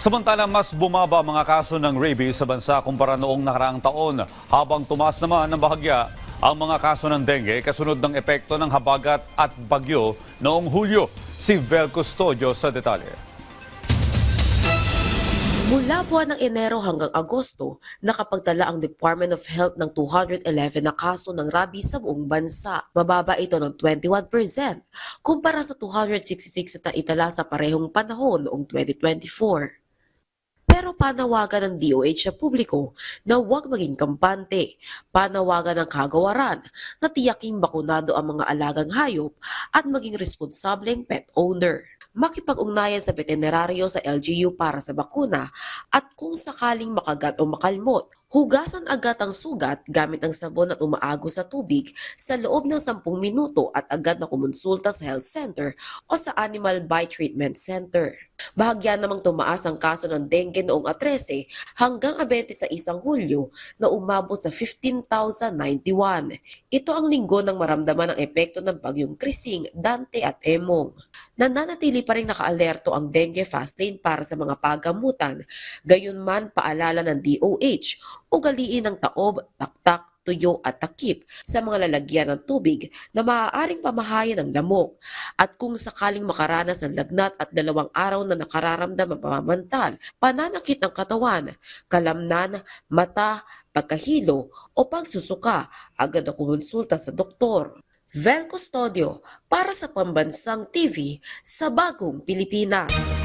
Samantala, mas bumaba ang mga kaso ng rabies sa bansa kumpara noong nakaraang taon, habang tumaas naman ng bahagya ang mga kaso ng dengue kasunod ng epekto ng habagat at bagyo noong Hulyo. Si Vel Custodio sa detalye. Mula buwan ng Enero hanggang Agosto, nakapagtala ang Department of Health ng 211 na kaso ng rabies sa buong bansa. Mababa ito ng 21% kumpara sa 266 na itala sa parehong panahon noong 2024. Pero panawagan ng DOH sa publiko na huwag maging kampante. Panawagan ng kagawaran na tiyaking bakunado ang mga alagang hayop at maging responsableng pet owner. Makipag-ugnayan sa veterinaryo sa LGU para sa bakuna at kung sakaling makagat o makalmot, hugasan agad ang sugat gamit ang sabon at umaago sa tubig sa loob ng 10 minuto at agad na kumonsulta sa health center o sa Animal Bite Treatment Center. Bahagya namang tumaas ang kaso ng dengue noong 13 hanggang 26 Hulyo na umabot sa 15,091. Ito ang linggo nang maramdaman ang epekto ng bagyong Krising, Dante at Emong. Nananatili pa rin nakaalerto ang dengue fast lane para sa mga pagamutan. Gayunman, paalala ng DOH, ugaliin ng taob, taktak, tuyo at takip sa mga lalagyan ng tubig na maaaring pamahayan ng lamok. At kung sakaling makaranas ng lagnat at 2 araw na nakararamdam ng pamamantal, pananakit ng katawan, kalamnan, mata, pagkahilo o pagsusuka, agad na kumonsulta sa doktor. Vel Custodio para sa Pambansang TV sa Bagong Pilipinas.